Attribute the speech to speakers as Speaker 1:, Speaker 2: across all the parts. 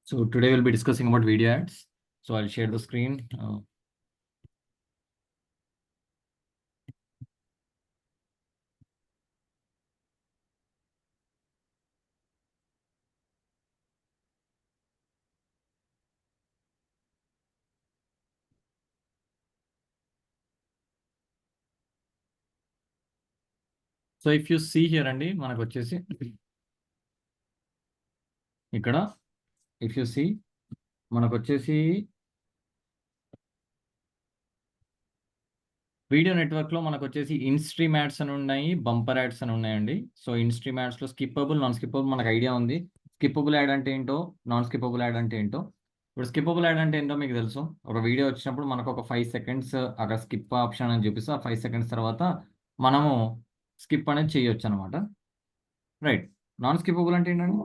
Speaker 1: So today we'll be discussing about video ads. So I'll share the screen. So if you see here అండి మనకు వచ్చేసి ఇక్కడ if you see మనకు వచ్చేసి video network లో మనకు వచ్చేసి ఇన్స్ట్రీమ్ యాడ్స్ అని ఉన్నాయి, బంపర్ యాడ్స్ అని ఉన్నాయండి. సో ఇన్స్ట్రీమ్ యాడ్స్ లో స్కిప్పబుల్, నాన్ స్కిప్పబుల్ మనకు ఐడియా ఉంది. స్కిప్పబుల్ యాడ్ అంటే ఏంటో, నాన్ స్కిప్పబుల్ యాడ్ అంటే ఏంటో. ఇప్పుడు స్కిప్పబుల్ యాడ్ అంటే ఏంటో మీకు తెలుసు. ఒక వీడియో వచ్చినప్పుడు మనకు ఒక 5 సెకండ్స్ అక్కడ స్కిప్ ఆప్షన్ అని చూపిస్తే ఆ 5 సెకండ్స్ తర్వాత మనము స్కిప్ అనేది చేయొచ్చు అనమాట. రైట్. నాన్ స్కిప్పబుల్ అంటే ఏంటండి?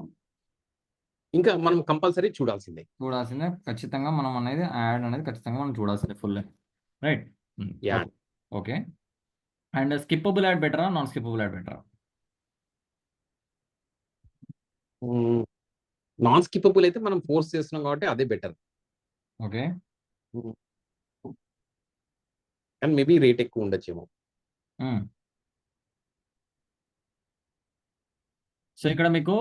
Speaker 2: ఇంకా మనం కంపల్సరీ చూడాల్సిందే.
Speaker 1: ఖచ్చితంగా మనం అనేది యాడ్ అనేది ఖచ్చితంగా మనం చూడాల్సిందే full. Right.
Speaker 2: Yeah!
Speaker 1: Okay. And skippable add బెటరా? నాన్ స్కిప్పబుల్ యాడ్ బెటరా?
Speaker 2: నాన్ స్కిప్పబుల్ అయితే మనం ఫోర్స్ చేస్తున్నాం కాబట్టి అదే better.
Speaker 1: Okay.
Speaker 2: And maybe rate ఎక్కువ ఉండొచ్చేమో.
Speaker 1: సో ఇక్కడ మీకు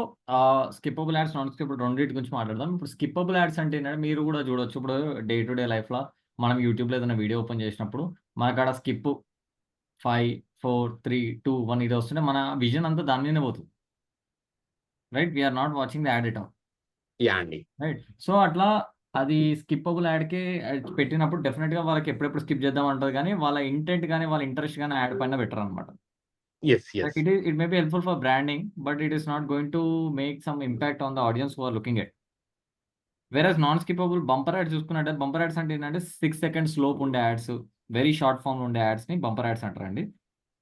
Speaker 1: స్కిప్పబుల్ యాడ్స్, నాన్ స్కిప్పబుల్ రెండింటి గురించి మాట్లాడదాం. ఇప్పుడు స్కిప్పబుల్ యాడ్స్ అంటే ఏంటంటే మీరు కూడా చూడొచ్చు. ఇప్పుడు డే టు డే లైఫ్లో మనం యూట్యూబ్లో ఏదైనా వీడియో ఓపెన్ చేసినప్పుడు మనకు అక్కడ స్కిప్ 5, 4, 3, 2, 1 ఇది వస్తుంటే మన విజన్ అంతా దాని మీదనే పోతుంది. Right. We're not watching the ad it all.
Speaker 2: Yeah! అండి.
Speaker 1: రైట్. సో అట్లా అది స్కిప్పబుల్ యాడ్‌కి పెట్టినప్పుడు డెఫినిట్‌గా వాళ్ళకి ఎప్పుడెప్పుడు స్కిప్ చేద్దాం అంటది కానీ వాళ్ళ ఇంటెంట్ గాని, వాళ్ళ ఇంట్రెస్ట్ గాని యాడ్ పైన పెట్టరనమాట.
Speaker 2: Yes.
Speaker 1: Like
Speaker 2: yes.
Speaker 1: it may be helpful for branding, but it is not going to make some impact on the audience who are looking at. Whereas non-skippable bumper ads చూసుకున్నట్లయితే bumper ads అంటే ఏంటంటే 6 seconds లోపు ఉండే ads, very short form ఉండే యాడ్స్‌ని bumper ads అంటారండి.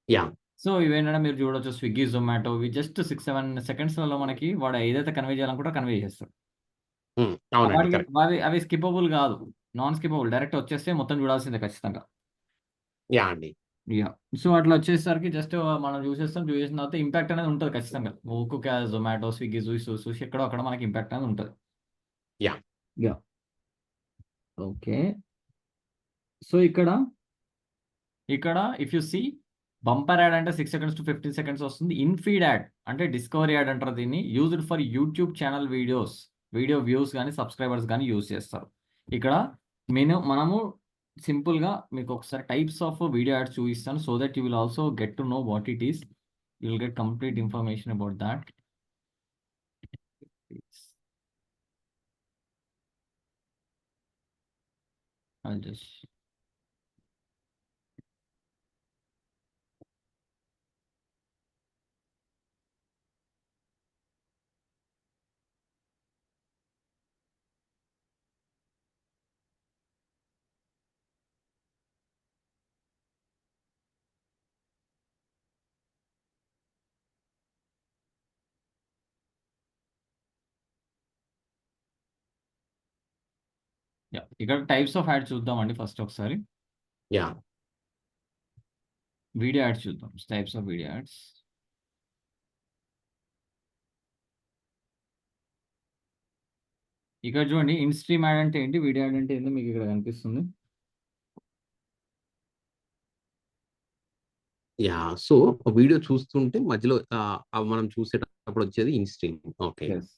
Speaker 2: Yeah!
Speaker 1: So ఇవేంటంటే మీరు చూడొచ్చు స్విగ్గీ, జొమాటో ఇవి జస్ట్ 6, 7 సెకండ్స్‌లలో మనకి వాడు ఏదైతే కన్వే చేయాలనుకుంటాడో కన్వే చేస్తాడు.
Speaker 2: అవునండి.
Speaker 1: వాడికి
Speaker 2: కరెక్ట్.
Speaker 1: అవి స్కిప్పబుల్ కాదు. నాన్ స్కిప్పబుల్ డైరెక్ట్ వచ్చేస్తే మొత్తం చూడాల్సిందే ఖచ్చితంగా.
Speaker 2: యాహ్! అండి.
Speaker 1: యాహ్! సో అట్లా వచ్చేసరికి జస్ట్ మనం చూసేస్తాం. చూసేసిన తర్వాత ఇంపాక్ట్ అనేది ఉంటది ఖచ్చితంగా. ఊకుకే జొమాటో, స్విగ్గీ చూసి ఎక్కడో అక్కడ మనకి ఇంపాక్ట్ అనేది ఉంటది.
Speaker 2: యాహ్!
Speaker 1: యాహ్! ఓకే. సో ఇక్కడ if you see bumper ad అంటే 6 సెకండ్స్ టు 15 సెకండ్స్ వస్తుంది. ఇన్ ఫీడ్ యాడ్ అంటే డిస్కవరీ యాడ్ అంటారు దీన్ని. Used for YouTube channel videos. Video views గాని, సబ్స్క్రైబర్స్ గాని యూజ్ చేస్తారు. ఇక్కడ మనము సింపుల్‌గా మీకు ఒకసారి టైప్స్ ఆఫ్ వీడియో యాడ్స్ చూపిస్తాను. So that you will also get to know what it is. You will get complete information about that. I'll just ఇక్కడ టైప్స్ ఆఫ్ యాడ్స్ చూద్దామండి ఫస్ట్ ఒకసారి.
Speaker 2: యాహ్!
Speaker 1: వీడియో యాడ్స్ చూద్దాం. Types of video ads. ఇక్కడ చూడండి in-stream add అంటే ఏంటి? Video add అంటే ఏందో మీకు ఇక్కడ కనిపిస్తుంది.
Speaker 2: యాహ్! సో వీడియో చూస్తుంటే మధ్యలో మనం చూసేటప్పుడు వచ్చేది instream. Okay.
Speaker 1: Yes.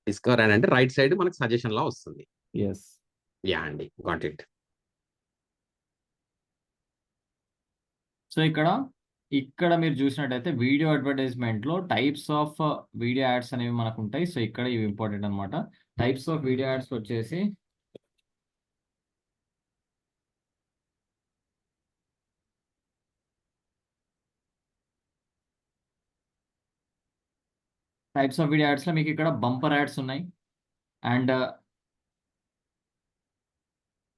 Speaker 2: Discover ad అంటే రైట్ సైడ్ మనకు సజెషన్‌లా వస్తుంది.
Speaker 1: యెస్.
Speaker 2: యాహ్! అండి. Got it.
Speaker 1: సో ఇక్కడ మీరు చూసినట్టయితే వీడియో అడ్వర్టైజ్మెంట్‌లో టైప్స్ ఆఫ్ వీడియో యాడ్స్ అనేవి మనకుంటాయి. సో ఇక్కడ ఇవి ఇంపార్టెంట్ అన్నమాట. టైప్స్ ఆఫ్ వీడియో యాడ్స్ వచ్చేసి టైప్స్ ఆఫ్ వీడియో యాడ్స్‌లో మీకు ఇక్కడ బంపర్ యాడ్స్ ఉన్నాయి. And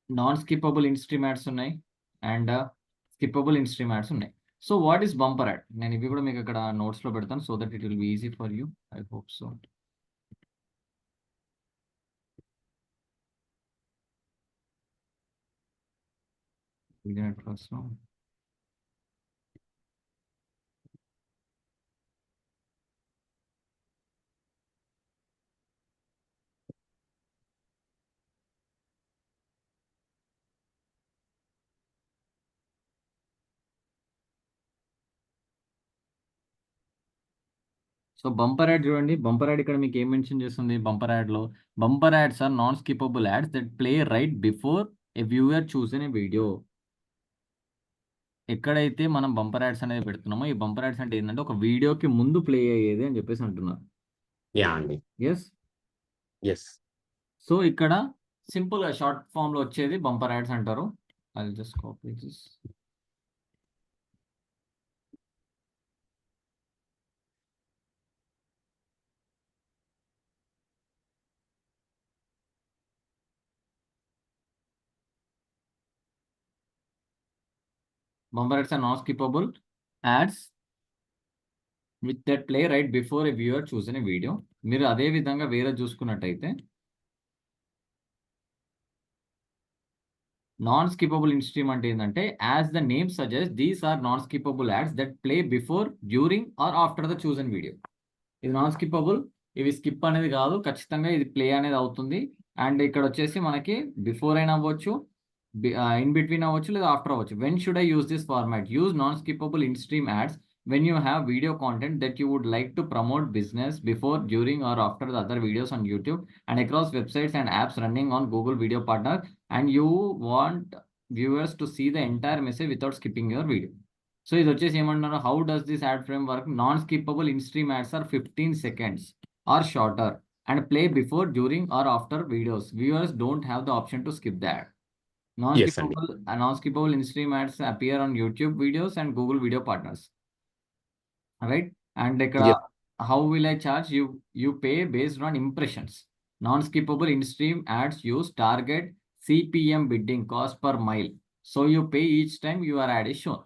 Speaker 1: non skippable instream ads ఉన్నాయి. అండ్ స్కిప్పబుల్ ఇన్‌స్ట్రీమ్ యాడ్స్ ఉన్నాయి. So what is bumper ad? నేను ఇవి కూడా మీకు ఇక్కడ నోట్స్‌లో పెడతాను. So that it will be easy for you. I hope so. First so bumper ad చూడండి, బంపర్ యాడ్ ఇక్కడ మీకు ఏం మెన్షన్ చేస్తుంది బంపర్ యాడ్లో? Bumper ads are non skippable ads that play right before a viewer choose in a video. ఎక్కడైతే మనం bumper ads అనేది పెడుతున్నామో, ఈ బంపర్ యాడ్స్ అంటే ఏంటంటే ఒక వీడియోకి ముందు ప్లే అయ్యేది అని చెప్పేసి అంటున్నారు.
Speaker 2: యా అండి.
Speaker 1: ఎస్.
Speaker 2: ఎస్.
Speaker 1: సో ఇక్కడ సింపుల్గా షార్ట్ ఫామ్లో వచ్చేది బంపర్ యాడ్స్ అంటారు. I just copy this. Bumper ads are non-skippable ads with that play right before a viewer choose a video. మీరు అదే విధంగా వేరే చూసుకున్నట్టయితే నాన్ స్కిపబుల్ ఇన్ స్ట్రీమ్ అంటే ఏంటంటే as the name suggest these are non skippable ads that play before, during or after the chosen video. ఇది non skippable, ఇవి skip అనేది కాదు, ఖచ్చితంగా ఇది ప్లే అనేది అవుతుంది. అండ్ ఇక్కడ వచ్చేసి మనకి బిఫోర్ అయినా అవ్వచ్చు, ఇన్ బిట్వీన్ అవ్వచ్చు, లేదా ఆఫ్టర్ అవ్వచ్చు. When should I use this format? Use non skippable in stream ads when you have video content that you would like to promote business before, during or after the other videos on YouTube and across websites and apps running on Google Video Partner, and you want viewers to see the entire message without skipping your video. So ఇది వచ్చేసి ఏమంటున్నారు, how does this ad frame work? Non skippable in stream ads are 15 seconds or shorter and play before, during or after videos. Viewers don't have the option to skip the ad.
Speaker 2: Yes అండి.
Speaker 1: Non-skippable in-stream ads appear on YouTube videos and Google Video Partners. Right? And like,
Speaker 2: Yes.
Speaker 1: how will I charge you? You pay based on impressions. Non-skippable in-stream ads use target CPM bidding, cost per mile. So you pay each time your ad is shown.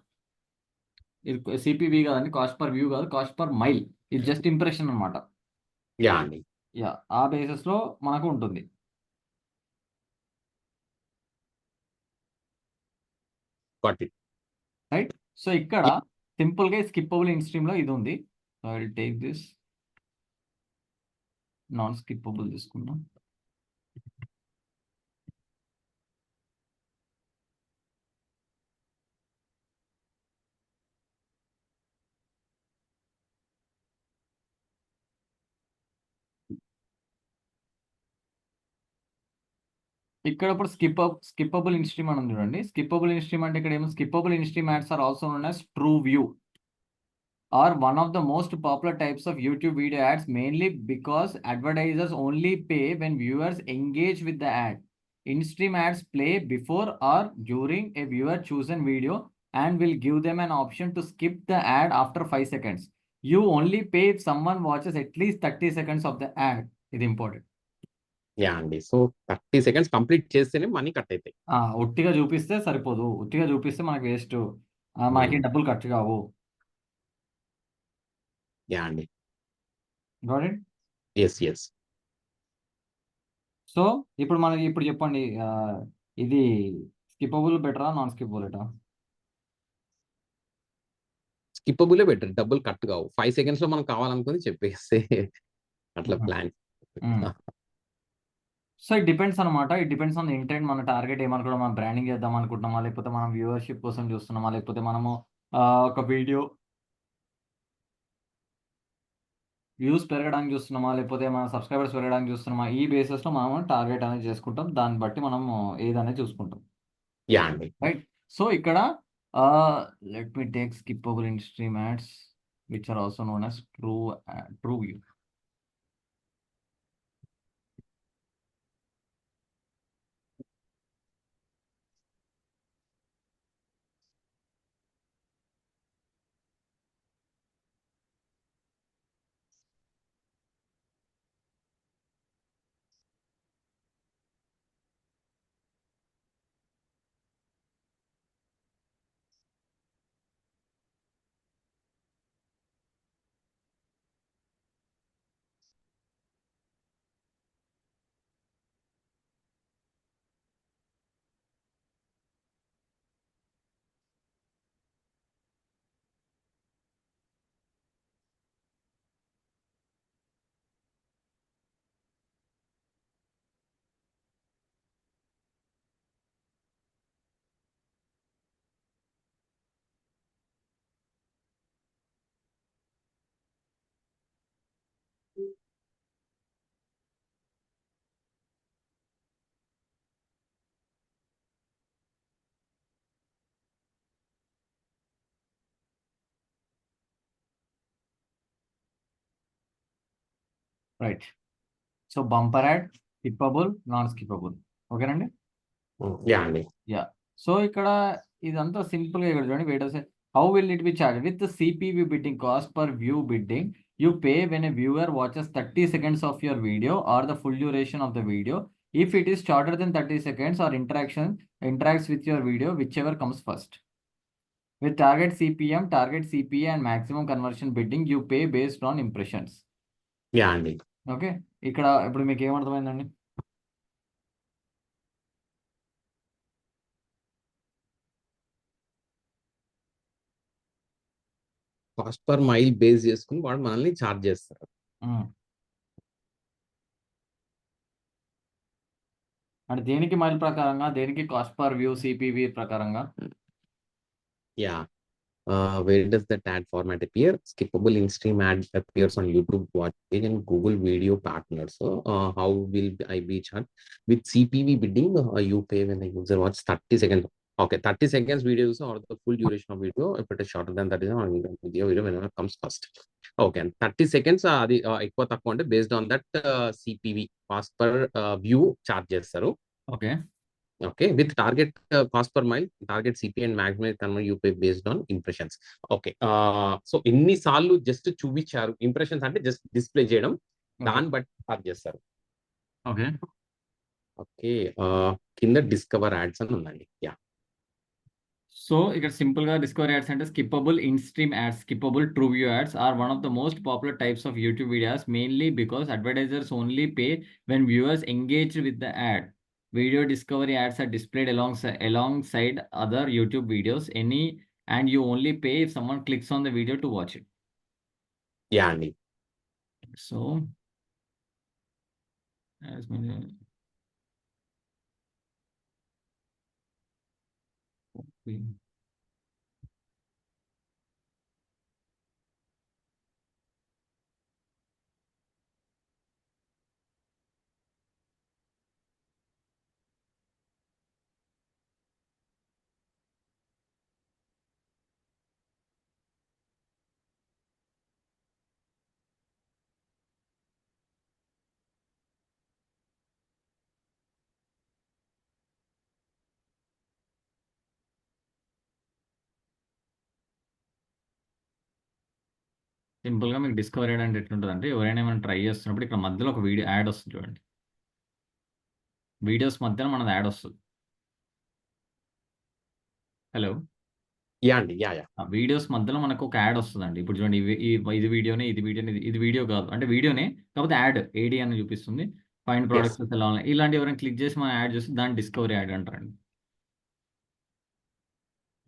Speaker 1: ఇది CPV కాదండి, cost per view కాదు, cost per mile. ఇది just impression అనమాట.
Speaker 2: Yeah అండి.
Speaker 1: Yeah, ఆ basis లో మనకు ఉంటుంది.
Speaker 2: Got it.
Speaker 1: రైట్. సో ఇక్కడ సింపుల్ గా స్కిప్పబుల్ ఇన్ స్ట్రీమ్ లో ఇది ఉంది. I will take this non skippable తీసుకున్నాం. ఇక్కడ ఇప్పుడు స్కిప్పబుల్ ఇన్ స్ట్రీమ్ అని ఉంది చూడండి. స్కిప్పబుల్ ఇన్ స్ట్రీమ్ అంటే ఇక్కడ ఏమో, skippable in stream ads are also known as true view, are one of the most popular types of YouTube video ads, mainly because advertisers only pay when viewers engage with the ad. In-stream ads play before or during a viewer chosen video and will give them an option to skip the ad after 5 seconds. You only pay if someone watches at least 30 seconds of the ad. It's important.
Speaker 2: Yeah అండి. So 30 seconds complete చేస్తేనే money cut అవుతాయి.
Speaker 1: ఒట్టిగా చూపిస్తే సరిపోదు, ఒట్టిగా చూపిస్తే మనకి waste, మనకి డబ్బులు ఖర్చు కావు.
Speaker 2: యా అండి.
Speaker 1: Got it?
Speaker 2: Yes. Yes.
Speaker 1: So ఇప్పుడు మనకి ఇప్పుడు చెప్పండి, ఇది స్కిప్పబుల్ బెటరా, నాన్ స్కిప్పబుల్ బెటరా?
Speaker 2: స్కిప్పబులే బెటర్, డబ్బులు కట్ కావు. 5 seconds లో మనకు కావాలనుకుంది చెప్పేస్తే అట్లా ప్లాన్.
Speaker 1: సో ఇట్ డిపెండ్స్ అనమాట. It depends on the intent. మన టార్గెట్ ఏమనుకుంటాం, మనం బ్రాండింగ్ చేద్దాం అనుకుంటున్నామా, లేకపోతే మనం వ్యూవర్షిప్ కోసం చూస్తున్నామా, లేకపోతే మనము ఒక వీడియో వ్యూస్ పెరగడానికి చూస్తున్నామా, లేకపోతే మన సబ్స్క్రైబర్స్ పెరగడానికి చూస్తున్నామా, ఈ బేసిస్లో మనం టార్గెట్ అనేది చేసుకుంటాం. దాన్ని బట్టి మనం ఏదనేది చూసుకుంటాం.
Speaker 2: యా అండి.
Speaker 1: రైట్. సో ఇక్కడ let me take skippable in stream ads which are also known as true view. Right. So bumper ad, skippable, non skippable. ఓకేనండి.
Speaker 2: యా అండి.
Speaker 1: యా. సో ఇక్కడ ఇదంతా సింపుల్గా ఇక్కడ చూడండి. Wait how will it be charge with CPV bidding cost per view bidding you pay when a viewer watches 30 seconds of your video or the full duration of the video. If it is shorter than 30 seconds or interacts with your video, whichever comes first. With target CPM, target CPA and maximum conversion bidding, you pay based on impressions.
Speaker 2: Yeah అండి.
Speaker 1: Okay. ఇక్కడ ఇప్పుడు మీకు ఏమర్థమైందండి?
Speaker 2: Cost per mile base చేసుకుని వాడు మనల్ని charge చేస్తారు.
Speaker 1: అంటే దేనికి మైల్ ప్రకారంగా, దేనికి కాస్ట్ పర్ వ్యూ సిపివి ప్రకారంగా?
Speaker 2: Yeah. Where does that ad format appear? Skippable in-stream ad appears on YouTube Watch page and Google Video Partners. So, how will I be charged? With CPV bidding, you pay when the user watches 30 seconds. Okay, 30 seconds videos or the full duration of video. If it is shorter than that, is on video whenever comes first. Okay, and 30 seconds అది ఎక్కువ తక్కువ అంటే based on that CPV cost per view charge చేస్తారు.
Speaker 1: Okay.
Speaker 2: Okay, with target cost per mile, target CPA and maximum conversion you pay based on impressions. Okay, so ఎన్ని సార్లు just చూపించారు impressions అంటే just display చేయడం, దాన్ని బట్టి charge చేస్తారు.
Speaker 1: Okay.
Speaker 2: Okay, కింద డిస్కవర్ యాడ్స్ అని ఉందండి. యా.
Speaker 1: సో ఇక్కడ సింపుల్ గా డిస్కవర్ యాడ్స్ అంటే skippable in stream ads, skippable true view ads are one of the most popular types of YouTube videos, mainly because advertisers only pay when viewers engage with the ad. Video discovery ads are displayed alongside other YouTube videos, and you only pay if someone clicks on the video to watch it.
Speaker 2: Yeah అండి.
Speaker 1: So, as many. సింపుల్గా మీకు discover ad అంటే ఎట్లుంటుంది అంటే, ఎవరైనా ఏమైనా try చేస్తున్నప్పుడు ఇక్కడ మధ్యలో ఒక వీడియో యాడ్ వస్తుంది చూడండి. వీడియోస్ మధ్యలో మనది యాడ్ వస్తుంది. హలో.
Speaker 2: యా అండి. Yeah yeah.
Speaker 1: ఆ వీడియోస్ మధ్యలో మనకు ఒక యాడ్ వస్తుందండి. ఇప్పుడు చూడండి, ఇది వీడియోనే, ఇది వీడియో కాదు అంటే వీడియోనే, కాకపోతే యాడ్ ఏడి అని చూపిస్తుంది. ఫైండ్ ప్రొడక్ట్స్ ఎలా ఉన్నాయి ఇలాంటి ఎవరైనా క్లిక్ చేసి మనం యాడ్ చేస్తే దాన్ని డిస్కవరీ యాడ్ అంటారండి.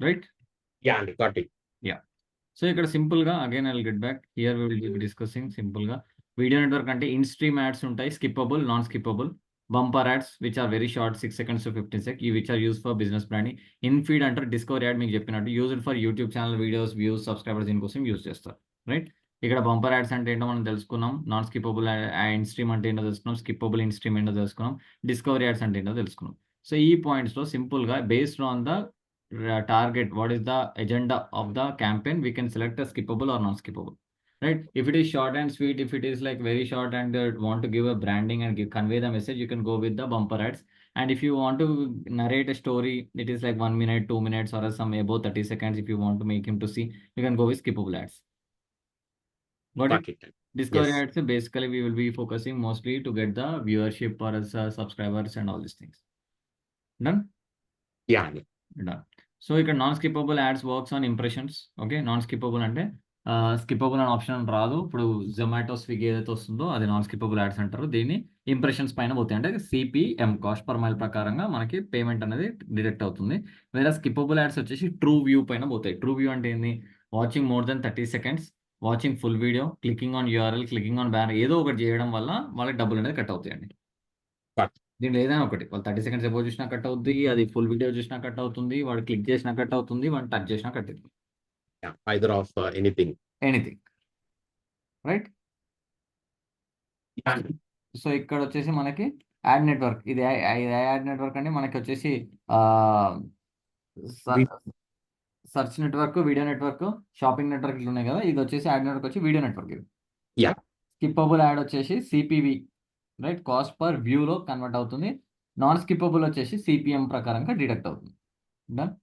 Speaker 1: రైట్.
Speaker 2: యా అండి. Got it.
Speaker 1: యా. సో ఇక్కడ సింపుల్గా again I will get back here we will be discussing సింపుల్గా వీడియో నెట్వర్క్ అంటే ఇన్ స్ట్రీమ్ యాడ్స్ ఉంటాయి, skippable, non skippable. Bumper ads which are very short, 6 seconds to 15 seconds, ఈ which are use for business branding. In feed అంటారు discovery ad, మీకు చెప్పినట్టు used for YouTube channel videos, views, subscribers, దీనికోసం use చేస్తారు. Right. ఇక్కడ bumper ads అంటే ఏంటో మనం తెలుసుకున్నాం. నాన్ స్కిప్పబుల్ ఇన్ స్ట్రీమ్ అంటే ఏంటో తెలుసుకున్నాం. స్కిప్పబుల్ ఇన్ స్ట్రీమ్ ఏంటో తెలుసుకున్నాం. డిస్కవరీ యాడ్స్ అంటే ఏంటో తెలుసుకున్నాం. సో ఈ పాయింట్స్లో సింపుల్గా based on the target, what is the agenda of the campaign, we can select a skippable or non-skippable. Right. If it is short and sweet, if it is like very short and want to give a branding and convey the message, you can go with the bumper ads. And if you want to narrate a story, it is like 1 minute, 2 minutes, or some above 30 seconds. If you want to make him to see, you can go with skippable ads. Got it? Discovery ads, basically we will be focusing mostly to get the viewership or subscribers and all these things. Done?
Speaker 2: Yeah.
Speaker 1: Done. So ఇక్కడ non skippable ads works on impressions. Okay. Non skippable అంటే skippable అనే option రాదు. ఇప్పుడు Zomato, Swiggy ఏదైతే వస్తుందో అది non skippable ads అంటారు. దీన్ని ఇంప్రెషన్స్ పైన పోతాయి. అంటే సిపిఎం, కాస్ట్ పర్ మైల్ ప్రకారంగా మనకి పేమెంట్ అనేది డిడక్ట్ అవుతుంది. వేరే స్కిప్పబుల్ యాడ్స్ వచ్చేసి ట్రూ వ్యూ పైన పోతాయి. ట్రూ వ్యూ అంటే ఏంది? Watching more than 30 seconds, watching full video, clicking on URL, clicking on banner, ఏదో ఒకటి చేయడం వల్ల వాళ్ళకి డబ్బులు అనేది కట్ అవుతాయండి. దీంట్లో ఏదైనా ఒకటి, వాళ్ళు 30 seconds ఎబో చూసినా కట్ అవుతుంది, అది ఫుల్ వీడియో చూసినా కట్ అవుతుంది, వాడు క్లిక్ చేసినా కట్ అవుతుంది, వాడు టచ్ చేసినా కట్ అవుతుంది.
Speaker 2: Either of anything. Right.
Speaker 1: So ఇక్కడ వచ్చేసి మనకి యాడ్ నెట్వర్క్, ఇది యాడ్ నెట్వర్క్ అండి. మనకి వచ్చేసి search network, video network, shopping network ఇట్లా ఉన్నాయి కదా. ఇది వచ్చేసి యాడ్ నెట్వర్క్ వచ్చి వీడియో నెట్వర్క్. ఇది స్కిప్పబుల్ యాడ్ వచ్చేసి సిపివి, రైట్, కాస్ట్ పర్ వ్యూలో కన్వర్ట్ అవుతుంది. నాన్ స్కిప్పబుల్ వచ్చేసి సిపిఎం ప్రకారంగా డిడక్ట్ అవుతుంది. డన్.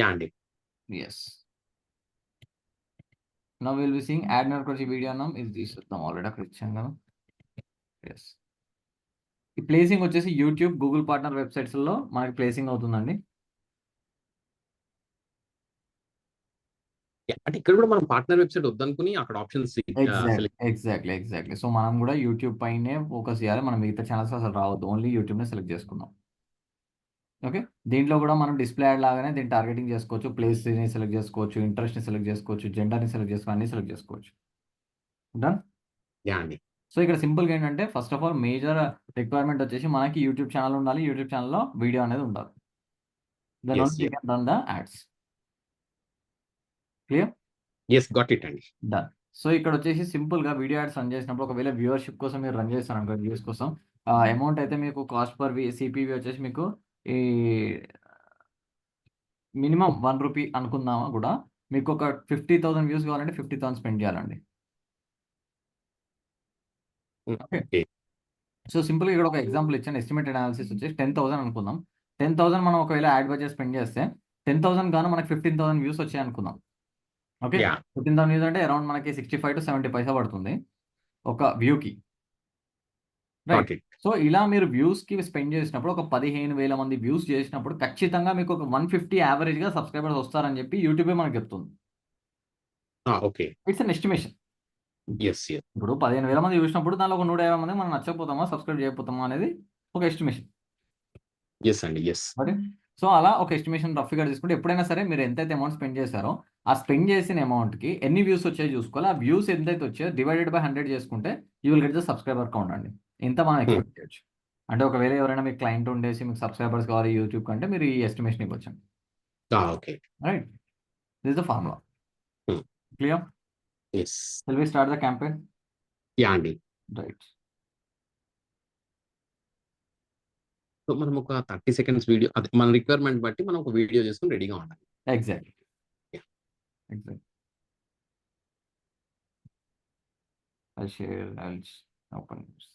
Speaker 2: యా అండి.
Speaker 1: Yes. Now will be seeing ad note video అన్నాం, ఇది తీసుకుందాం, ఆల్రెడీ అక్కడ ఇచ్చాం కదా. ఎస్. ఈ ప్లేసింగ్ వచ్చేసి యూట్యూబ్, గూగుల్ పార్ట్నర్ వెబ్సైట్స్లో మనకి ప్లేసింగ్ అవుతుందండి.
Speaker 2: అంటే ఇక్కడ కూడా మనం పార్ట్నర్ వెబ్సైట్ వద్దనుకుని అక్కడ ఆప్షన్స్ సెలెక్ట్.
Speaker 1: ఎగ్జాక్ట్లీ. సో మనం కూడా యూట్యూబ్ పైనే ఫోకస్ చేయాలి. మనం మిగతా ఛానల్స్ అసలు రావద్దు, ఓన్లీ యూట్యూబ్నే సెలెక్ట్ చేసుకుందాం. ఓకే. దీంట్లో కూడా మనం డిస్ప్లే యాడ్ లాగానే దీన్ని టార్గెటింగ్ చేసుకోవచ్చు, ప్లేస్ని సెలెక్ట్ చేసుకోవచ్చు, ఇంట్రెస్ట్ని సెలెక్ట్ చేసుకోవచ్చు, జెండర్ని సెలెక్ట్ చేసుకోవచ్చు, అన్ని సెలెక్ట్ చేసుకోవచ్చు. డన్.
Speaker 2: యా అండి.
Speaker 1: సో ఇక్కడ సింపుల్గా ఏంటంటే first of all major requirement వచ్చేసి మనకి యూట్యూబ్ ఛానల్ ఉండాలి, యూట్యూబ్ ఛానల్లో వీడియో అనేది ఉండాలి. Then
Speaker 2: yes
Speaker 1: only you can run the ads. Clear.
Speaker 2: Yes got it అండి.
Speaker 1: డన్. సో ఇక్కడ వచ్చేసి సింపుల్గా వీడియో యాడ్స్ రన్ చేసినప్పుడు ఒకవేళ వ్యూవర్షిప్ కోసం మీరు రన్ చేస్తారు అనుకో, వ్యూస్ కోసం అమౌంట్ అయితే మీకు కాస్ట్ పర్ సిపివి వచ్చేసి మీకు ఈ మినిమం ₹1 అనుకుందామా కూడా, మీకు ఒక 50,000 వ్యూస్ కావాలంటే 50,000 స్పెండ్ చేయాలండి. ఓకే.
Speaker 2: ఓకే.
Speaker 1: సో సింపుల్గా ఇక్కడ ఒక ఎగ్జాంపుల్ ఇచ్చాను. ఎస్టిమేటెడ్ అనాలిసిస్ వచ్చేసి 10,000 అనుకుందాం. 10,000 మనం ఒకవేళ యాడ్ బడ్జెట్ స్పెండ్ చేస్తే 10,000 గాను మనకి 15,000 వ్యూస్ వచ్చాయి అనుకుందాం. ఓకే.
Speaker 2: యా
Speaker 1: 15,000 వ్యూస్ అంటే అరౌండ్ మనకి 65-70 పైసా పడుతుంది ఒక వ్యూకి, రైట్.
Speaker 2: Got it.
Speaker 1: సో ఇలా మీరు వ్యూస్కి స్పెండ్ చేసినప్పుడు ఒక 15,000 మంది వ్యూస్ చేసినప్పుడు ఖచ్చితంగా మీకు ఒక 150 యావరేజ్గా సబ్స్క్రైబర్స్ వస్తారని చెప్పి యూట్యూబే మనకు చెప్తుంది.
Speaker 2: Okay.
Speaker 1: It's an estimation.
Speaker 2: Yes yes
Speaker 1: ఇప్పుడు 15,000 మంది చూసినప్పుడు దానిలో ఒక 150 మంది మనం నచ్చకపోతామా, సబ్స్క్రైబ్ చేయకపోతామా అనేది ఒక ఎస్టిమేషన్.
Speaker 2: ఎస్ అండి. ఎస్.
Speaker 1: ఓకే. సో అలా ఒక ఎస్టిమేషన్ రఫ్ ఫిగర్ తీసుకుంటే ఎప్పుడైనా సరే మీరు ఎంతైతే అమౌంట్ స్పెండ్ చేశారో ఆ స్పెండ్ చేసిన అమౌంట్కి ఎన్ని వ్యూస్ వచ్చాయో చూసుకోవాలి. ఆ వ్యూస్ ఎంతైతే వచ్చాయో డివైడెడ్ బై 100 చేసుకుంటే you will get the subscriber count అండి. ఇంత మనం ఎక్స్పెక్ట్ చేయొచ్చు. అంటే ఒకవేళ ఎవరైనా మీకు క్లయింట్ ఉండేసి మీకు సబ్స్క్రైబర్స్ కావాలి యూట్యూబ్ కంటే మీరు ఈ ఎస్టిమేషన్ ఇవ్వచ్చు.
Speaker 2: Okay.
Speaker 1: Right. This the formula. Clear.
Speaker 2: Yes.
Speaker 1: Will we start the campaign.
Speaker 2: Yeah అండి.
Speaker 1: రైట్.
Speaker 2: సో మనం ఒక 30 సెకండ్స్ వీడియో, అదే మన రిక్వైర్మెంట్ బట్టి మనం ఒక వీడియో చేసుకొని రెడీగా ఉండాలి.
Speaker 1: Exactly.
Speaker 2: Yeah.
Speaker 1: Exactly. I'll share, open this.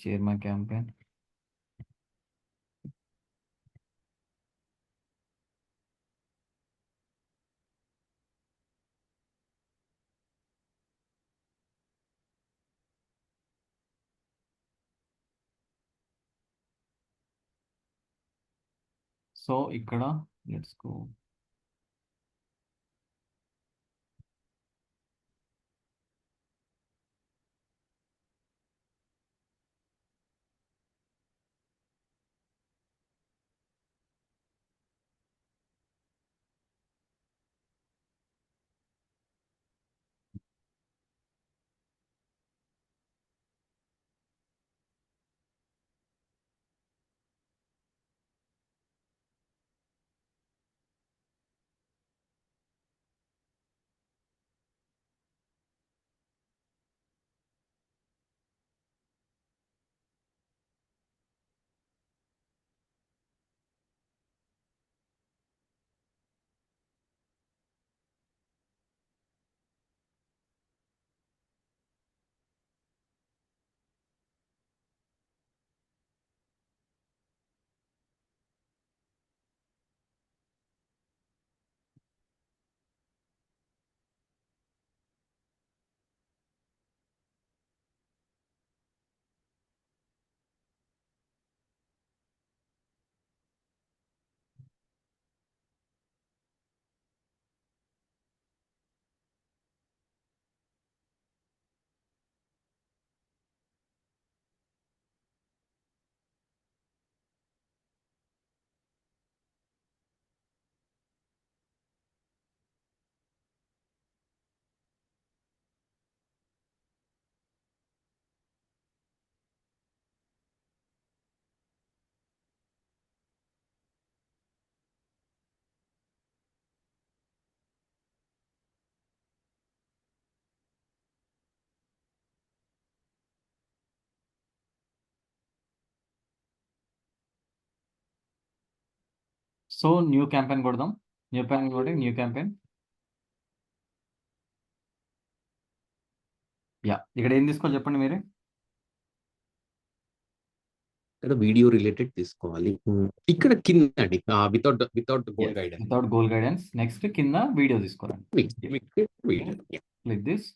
Speaker 1: Share my campaign. So ఇక్కడ let's go. So new campaign కొడదాం. న్యూ క్యాంపెయిన్ కొట్టి న్యూ క్యాంపెయిన్. యా, ఇక్కడ ఏం తీసుకోవాలి చెప్పండి మీరే.
Speaker 2: ఇక్కడ వీడియో రిలేటెడ్ తీసుకోవాలి. ఇక్కడ కింద అండి without goal guidance.
Speaker 1: Without goal guidance. Next కింద వీడియో తీసుకోరండి. Click this,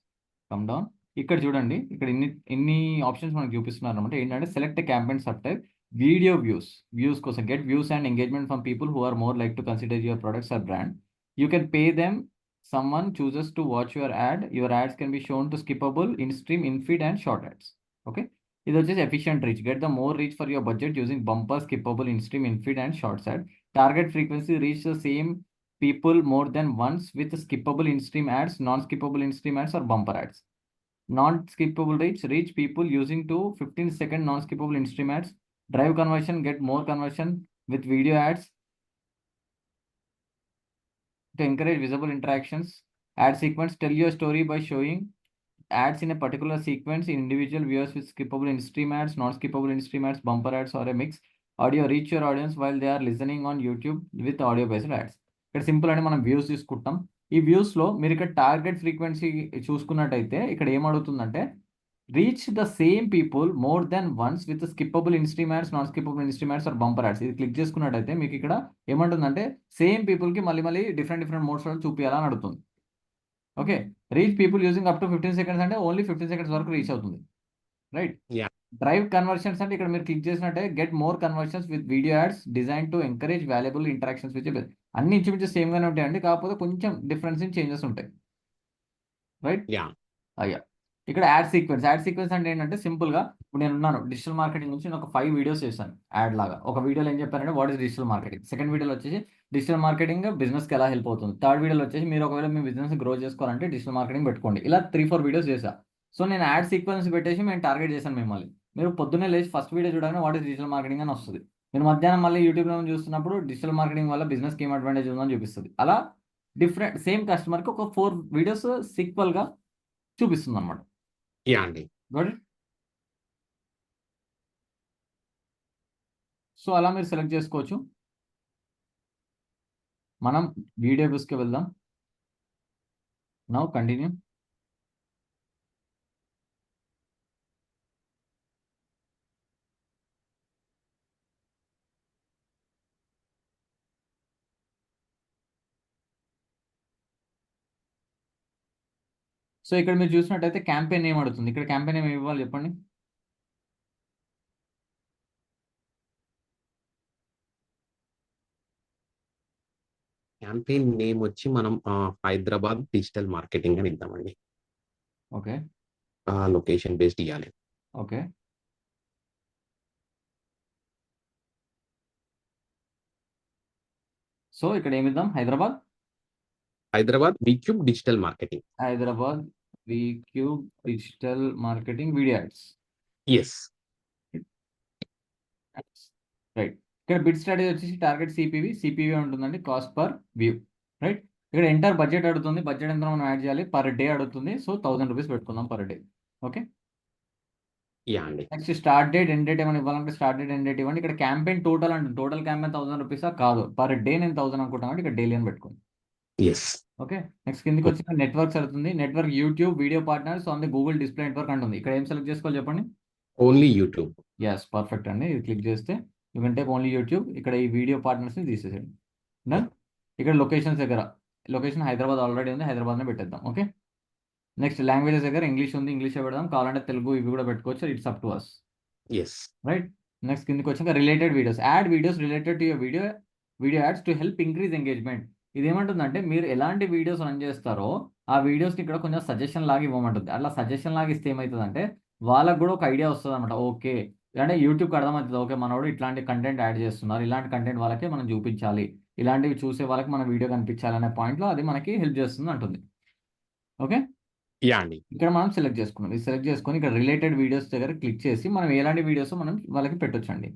Speaker 1: come down. ఇక్కడ చూడండి, ఇక్కడ ఇన్ని ఆప్షన్స్ మనకు చూపిస్తున్నారు అనమాట. ఏంటంటే select campaign sub type, video views కోసం get views and engagement from people who are more like to consider your products or brand. You can pay them, someone chooses to watch your ads can be shown to skippable, in stream, in feed and short ads. Okay, ఇది వచ్చేసి efficient reach, get the more reach for your budget using bumper, skippable, in stream, in feed and shorts ad. Target frequency, reach the same people more than once with skippable, in stream ads, non-skippable, in stream ads or bumper ads. Non-skippable reach people using to 15-second non-skippable, in stream ads. Drive conversion, get more conversion with video ads to encourage visible interactions. Ad sequence, tell your story by showing ads in a particular sequence in individual viewers with skippable, in-stream ads, non-skippable, in-stream ads, bumper ads or a mix. Audio, reach your audience while they are listening on YouTube with audio based ads. ఇక్కడ simple అంటే మనం views తీసుకుంటాం. ఈ views లో మీరు ఇక్కడ target frequency చూసుకున్నట్టయితే ఇక్కడ ఏం అడుగుతుందంటే reach the same people more than once with skippable, instream ads, non skippable, instream ads or bumper ads. ఇది క్లిక్ చేసుకున్నట్టయితే మీకు ఇక్కడ ఏమంటుందంటే సేమ్ పీపుల్ కి మళ్ళీ డిఫరెంట్ మోడ్స్ లో చూపించాలని అడుగుతుంది. Okay, reach people using up to 15 seconds అంటే ఓన్లీ 15 సెకండ్స్ వరకు రీచ్ అవుతుంది. రైట్. డ్రైవ్ కన్వర్షన్స్ అంటే ఇక్కడ మీరు క్లిక్ చేసినట్టే get more conversions with video ads design to encourage valuable interactions with. అన్ని ఇంచుమించు సేమ్ గానే ఉంటాయండి, కాకపోతే కొంచెం డిఫరెన్స్ ఇన్ చేంజెస్ ఉంటాయి. రైట్. అయ్యా, ఇక్కడ యాడ్ సీక్వెన్స్ అంటే ఏంటంటే సింపుల్ గా ఇప్పుడు నేను ఉన్నాను డిజిటల్ మార్కెటింగ్ నుంచి నేను ఒక 5 వీడియోస్ చేశాను యాడ్ లాగా. ఒక వీడియోలో ఏం చెప్పారంటే what is digital marketing, second వీడియోలో వచ్చేసి డిజిటల్ మార్కెటింగ్ బిజినెస్ కి ఎలా హెల్ప్ అవుతుంది, థర్డ్ వీడియోలో వచ్చేసి మీరు ఒకవేళ మీ బిజినెస్ గ్రో చేసుకోవాలంటే డిజిటల్ మార్కెటింగ్ పెట్టుకోండి. ఇలా 3-4 వీడియోస్ చేశా. సో నేను యాడ్ సీక్వెన్స్ పెట్టేసి మేము టార్గెట్ చేశాను మిమ్మల్ని. మీరు పొద్దున్నే లేచి ఫస్ట్ వీడియో చూడగానే వాట్ ఇస్ డిజిటల్ మార్కెటింగ్ అని వస్తుంది. మీరు మధ్యాహ్నం మళ్ళీ యూట్యూబ్లో చూస్తున్నప్పుడు డిజిటల్ మార్కెటింగ్ వల్ల బిజినెస్కి ఏం అడ్వాంటేజ్ ఉందని చూపిస్తుంది. అలా డిఫరెంట్ సేమ్ కస్టమర్కి ఒక 4 వీడియోస్ సీక్వెల్గా చూపిస్తుంది అనమాట. సో అలా మీరు సెలెక్ట్ చేసుకోవచ్చు. మనం వీడియో వ్యూస్కి వెళ్దాం. Now continue. సో ఇక్కడ మీరు చూసినట్టయితే క్యాంపెయిన్ నేమ్ అడుగుతుంది. ఇక్కడ క్యాంపెయిన్ నేమ్ ఇవ్వాలి చెప్పండి.
Speaker 2: క్యాంపెయిన్ నేమ్ వచ్చి మనం హైదరాబాద్ డిజిటల్ మార్కెటింగ్ అని ఇద్దామండి.
Speaker 1: ఓకే,
Speaker 2: లొకేషన్ బేస్డ్ ఇవ్వాలి.
Speaker 1: ఓకే, సో ఇక్కడ ఏమిద్దాం, Hyderabad
Speaker 2: V Cube digital marketing.
Speaker 1: Hyderabad V Cube digital marketing video ads.
Speaker 2: Yes,
Speaker 1: right. ఇక్కడ బిడ్ స్ట్రాటజీ వచ్చేసి టార్గెట్ సిపివి ఉంటుందండి, కాస్ట్ పర్ వ్యూ. రైట్. ఇక్కడ ఎంటర్ బడ్జెట్ అడుగుతుంది, బడ్జెట్ ఎంత మనం యాడ్ చేయాలి, పర్ డే అడుగుతుంది. సో 1000 రూపీస్ పెట్టుకుందాం per day. Okay, next start date end date ఏమైనా ఇవ్వాలంటే స్టార్ట్ డేట్ ఎండ్ డేట్ ఇవ్వండి. ఇక్కడ క్యాంపెయిన్ టోటల్ అంటే టోటల్ క్యాంపెయిన్ 1000 రూపీసా కాదు, పర్ డే నేను 1000 అనుకుంటాను కాబట్టి ఇక్కడ డైలీ అని పెట్టుకోండి. ఓకే, నెక్స్ట్ కిందికి వచ్చిన నెట్వర్క్స్ అడుగుతుంది. Network YouTube video partners on the Google display network అంటుంది. ఇక్కడ ఏం సెలెక్ట్ చేసుకోవాలి చెప్పండి.
Speaker 2: Only YouTube.
Speaker 1: ఎస్, పర్ఫెక్ట్ అండి. ఇది క్లిక్ చేస్తే you can take only YouTube. ఇక్కడ ఈ వీడియో పార్ట్నర్స్ని తీసేసేయండి. ఇక్కడ లొకేషన్స్ దగ్గర లొకేషన్ హైదరాబాద్ ఆల్రెడీ ఉంది, హైదరాబాద్నే పెట్టేద్దాం. ఓకే, నెక్స్ట్ లాంగ్వేజెస్ దగ్గర ఇంగ్లీష్ ఉంది, ఇంగ్లీష్ పెడదాం. కావాలంటే తెలుగు ఇవి కూడా పెట్టుకోవచ్చు. It's up to us. Right. Next కిందకి వచ్చాక related videos, ad videos related to your video ads to help increase engagement. ఇది ఏమంటుందంటే మీరు ఎలాంటి వీడియోస్ రన్ చేస్తారో ఆ వీడియోస్ని ఇక్కడ కొంచెం సజెషన్ లాగా ఇవ్వమంటుంది. అట్లా సజెషన్ లాగా ఇస్తే ఏమవుతుందంటే వాళ్ళకు కూడా ఒక ఐడియా వస్తుంది అనమాట. ఓకే, అంటే యూట్యూబ్కి అర్థమవుతుంది, ఓకే మనోడు ఇట్లాంటి కంటెంట్ యాడ్ చేస్తున్నారు, ఇలాంటి కంటెంట్ వాళ్ళకే మనం చూపించాలి, ఇలాంటివి చూసే వాళ్ళకి మన వీడియో కనిపించాలి అనే పాయింట్లో అది మనకి హెల్ప్ చేస్తుంది అంటుంది. ఓకే, ఇక్కడ మనం సెలెక్ట్ చేసుకున్నాం. ఇది సెలెక్ట్ చేసుకొని ఇక్కడ రిలేటెడ్ వీడియోస్ దగ్గర క్లిక్ చేసి మనం ఎలాంటి వీడియోస్ మనం వాళ్ళకి పెట్టొచ్చండి.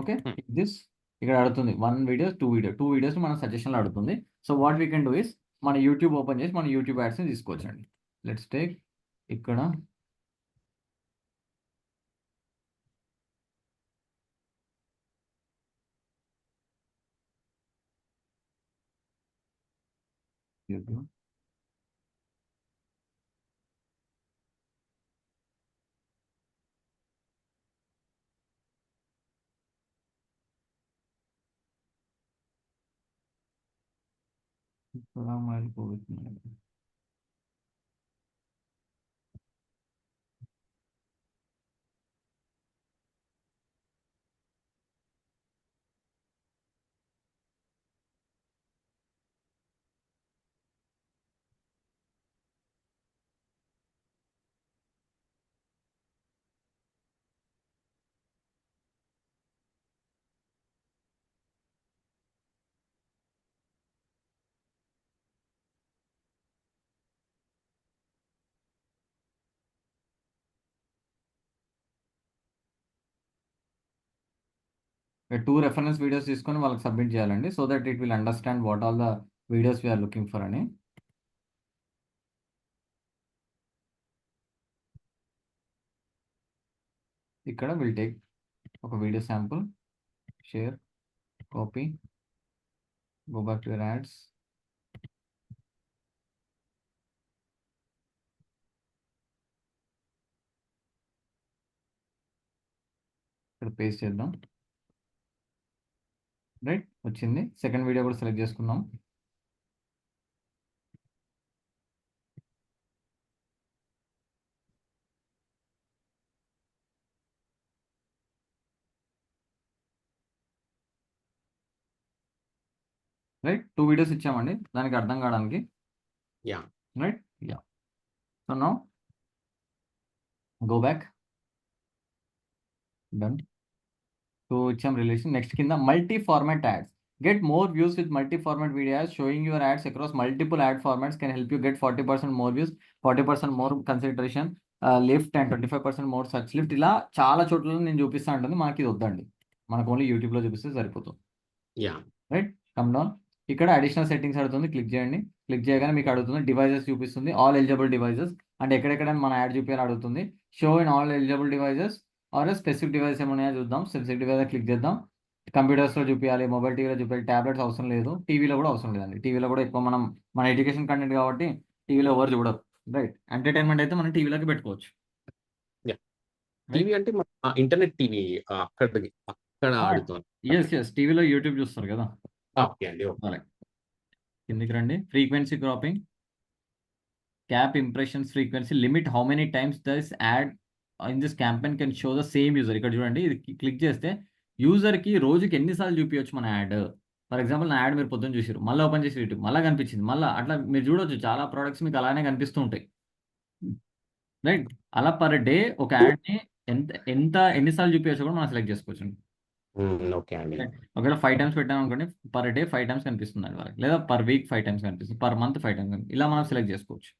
Speaker 1: ఓకే, దిస్ ఇక్కడ అడుగుతుంది 1 వీడియో 2 వీడియోస్ మన సజెషన్లో అడుగుతుంది. So what we can do is మన యూట్యూబ్ ఓపెన్ చేసి మన యూట్యూబ్ యాడ్స్ని తీసుకోవచ్చండి. లెట్స్ టేక్ ఇక్కడ YouTube. थोड़ा हमारे को इतना టూ రెఫరెన్స్ వీడియోస్ తీసుకొని వాళ్ళకి సబ్మిట్ చేయాలండి, so that it will understand what all the videos we're looking for అని. ఇక్కడ విల్ టేక్ ఒక video sample, share, copy, go back to your ads. ఇక్కడ పేస్ట్ చేద్దాం. రైట్, వచ్చింది. సెకండ్ వీడియో కూడా సెలెక్ట్ చేసుకుందాం. రైట్, 2 వీడియోస్ ఇచ్చామండి దానికి అర్థం కావడానికి.
Speaker 2: Yeah.
Speaker 1: Right, yeah. So now go back. Done. So ఇచ్చాం రిలేషన్. నెక్స్ట్ కింద multi format ads. Get more views with multi-format videos. Showing your ads across multiple ad formats can help you get 40% more views, 40% more consideration, lift and 25% more search lift. ఇలా చాలా చోట్ల నేను చూపిస్తా ఉంటుంది. మనకి ఇది వద్దండి, మనకు ఓన్లీ యూట్యూబ్లో చూపిస్తే సరిపోతుంది.
Speaker 2: Yeah.
Speaker 1: Right, come down. ఇక్కడ అడిషనల్ సెట్టింగ్స్ అడుగుతుంది, క్లిక్ చేయండి. క్లిక్ చేయగానే మీకు అడుగుతుంది డివైజెస్ చూపిస్తుంది, ఆల్ ఎలిజిబుల్ డివైజెస్. అంటే ఎక్కడెక్కడ మన యాడ్ చూపించాలి అడుగుతుంది. Show in all eligible devices or specific device ఏమన్నాయో చూద్దాం. స్పెసిఫిక్ డివైస్ క్లిక్ చేద్దాం. కంప్యూటర్స్లో చూపించాలి, మొబైల్ టీవీలో చూపించాలి, ట్యాబ్లెట్స్ అవసరం లేదు, టీవీలో కూడా అవసరం లేదండి. టీవీలో కూడా ఎక్కువ మన ఎడ్యుకేషన్ కంటెంట్ కాబట్టి టీవీలో ఎవరు చూడరు. రైట్, ఎంటర్టైన్మెంట్ అయితే మనం టీవీలోకి పెట్టుకోవచ్చు.
Speaker 2: టీవీ అంటే ఇంటర్నెట్ టీవీ అక్కడ ఆడుతుంది.
Speaker 1: ఎస్, టీవీలో యూట్యూబ్ చూస్తారు కదా.
Speaker 2: ఓకే అండి.
Speaker 1: కిందికి రండి. Frequency cropping, cap impressions frequency, limit how many times this add in this campaign can show the same user. ఇక్కడ చూడండి, ఇది క్లిక్ చేస్తే యూజర్కి రోజుకి ఎన్నిసార్లు చూపించవచ్చు మన యాడ్. ఫర్ ఎగ్జాంపుల్ నా యాడ్ మీరు పొద్దున్న చూసారు, మళ్ళీ ఓపెన్ చేసి యూట్యూబ్ మళ్ళీ కనిపించింది, మళ్ళీ అట్లా మీరు చూడొచ్చు. చాలా ప్రోడక్ట్స్ మీకు అలానే కనిపిస్తూ ఉంటాయి. రైట్, అలా పర్ డే ఒక యాడ్ని ఎన్నిసార్లు చూపించవచ్చు కూడా మనం సెలెక్ట్ చేసుకోవచ్చు.
Speaker 2: ఓకే అండి.
Speaker 1: ఒకవేళ 5 టైమ్స్ పెట్టాం అనుకోండి, పర్ డే 5 టైమ్స్ కనిపిస్తుంది అండి వాళ్ళకి, లేదా పర్ వీక్ 5 టైమ్స్ కనిపిస్తుంది, పర్ మంత్ 5 టైమ్స్ కనిపిస్తుంది. ఇలా మనం సెలెక్ట్ చేసుకోవచ్చు.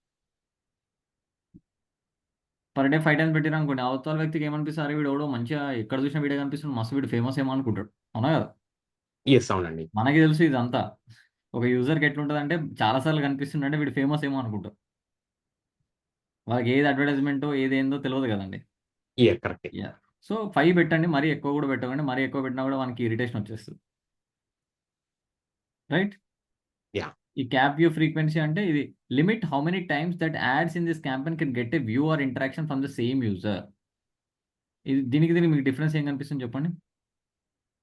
Speaker 1: పర్ డే 5 టైమ్స్ పెట్టారు అనుకోండి, అవతల వ్యక్తికి ఏమనిపిస్తారు, వీడు ఎవడో మంచిగా ఎక్కడ చూసిన వీడియో కనిపిస్తుంది, మస్తు వీడు ఫేమస్ ఏమో అనుకుంటాడు. అవునా కదా?
Speaker 2: అవునండి.
Speaker 1: మనకి తెలుసు ఇదంతా. ఒక యూజర్కి ఎట్లుంటుంది అంటే చాలాసార్లు కనిపిస్తుందంటే వీడు ఫేమస్ ఏమో అనుకుంటారు. వాళ్ళకి ఏది అడ్వర్టైజ్మెంటో ఏదేందో తెలియదు కదండి.
Speaker 2: కరెక్ట్.
Speaker 1: సో 5 పెట్టండి, మరీ ఎక్కువ కూడా పెట్టకండి. మరీ ఎక్కువ పెట్టినా కూడా మనకి ఇరిటేషన్ వచ్చేస్తుంది. రైట్, ఈ క్యాప్ వ్యూ ఫ్రీక్వెన్సీ అంటే ఇది limit how many times that ads in this campaign can get a view or interaction from the same user. ఇది దీనికి మీకు డిఫరెన్స్ ఏం కనిపిస్తుంది చెప్పండి.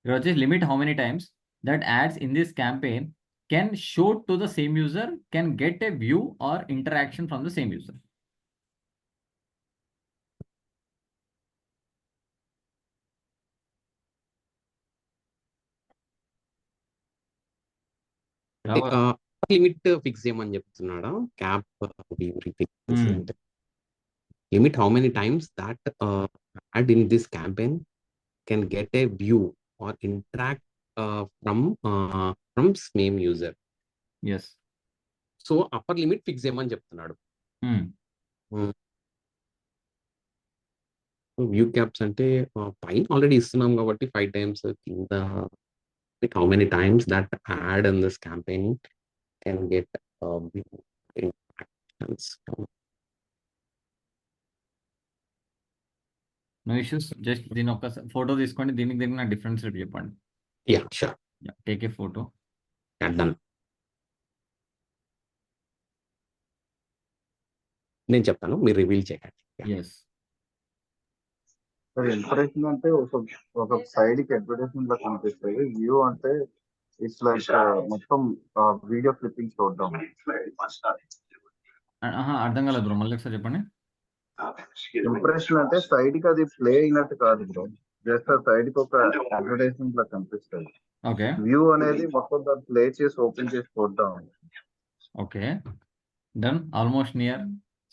Speaker 1: ఇక్కడ వచ్చేసి limit how many times that ads in this campaign can show to the same user, can get a view or interaction from the same user.
Speaker 2: Limit fix చేయమని చెప్తున్నాడా? క్యాప్ అంటే limit how many times that ad in this campaign can get a view or interact from same user.
Speaker 1: Yes,
Speaker 2: so upper limit fix చేయమని చెప్తున్నాడు. View caps అంటే పైన already ఇస్తున్నాం కాబట్టి 5 times. కింద how many times that ad in this campaign can get interactions.
Speaker 1: No issues. Just దీని ఒక photo తీసుకోండి, దీనికి నాకు డిఫరెన్స్ రేపు చెప్పండి.
Speaker 2: Yeah, sure.
Speaker 1: Take a photo.
Speaker 2: Done. నేను చెప్తాను, మీరు రివీల్ చేయండి.
Speaker 1: ఎస్.
Speaker 3: సార్ ఇంప్రెషన్ అంటే ఒక సైడ్ కి అడ్వర్టైజ్మెంట్ లా కనిపిస్తుంది. వ్యూ అంటే ఇట్స్ లైక్ మొత్తం వీడియో క్లిప్పింగ్ చూద్దాం.
Speaker 1: అర్థం కాలేదు బ్రో, మళ్ళీ ఒకసారి చెప్పండి.
Speaker 3: ఇంప్రెషన్ అంటే సైడ్ కి అది ప్లే అయినట్టు కాదు బ్రో, జస్ట్ ఆ సైడ్ కి ఒక అడ్వర్టైజ్మెంట్ లా కనిపిస్తుంది.
Speaker 1: ఓకే.
Speaker 3: వ్యూ అనేది మొత్తం దాన్ని ప్లే చేసి ఓపెన్ చేసి చూద్దాం.
Speaker 1: Okay, done, almost near.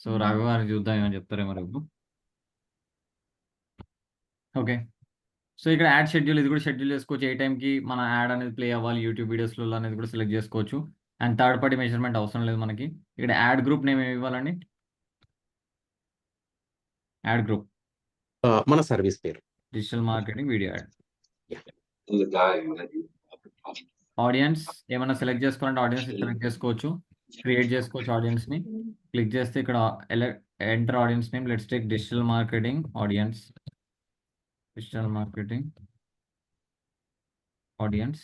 Speaker 1: So Raghava గారికి చూద్దాం ఏమని చెప్తారేమో రేపు. ఓకే, సో ఇక్కడ యాడ్ షెడ్యూల్, ఇది కూడా షెడ్యూల్ చేసుకోవచ్చు. ఏ టైంకి మన యాడ్ అనేది ప్లే అవ్వాలి యూట్యూబ్ వీడియోస్లో అనేది కూడా సెలెక్ట్ చేసుకోవచ్చు. అండ్ థర్డ్ పార్టీ మెజర్మెంట్ అవసరం లేదు మనకి. ఇక్కడ యాడ్ గ్రూప్ నేమ్ ఏమి ఇవ్వాలండి? యాడ్ గ్రూప్
Speaker 2: మన సర్వీస్ పేరు.
Speaker 1: Digital marketing video add.
Speaker 2: Yeah.
Speaker 1: Audience ఏమైనా సెలెక్ట్ చేసుకోవాలంటే ఆడియన్స్ సెలెక్ట్ చేసుకోవచ్చు, క్రియేట్ చేసుకోవచ్చు ఆడియన్స్ని. క్లిక్ చేస్తే ఇక్కడ enter audience name, let's take digital marketing audience. Digital marketing audience.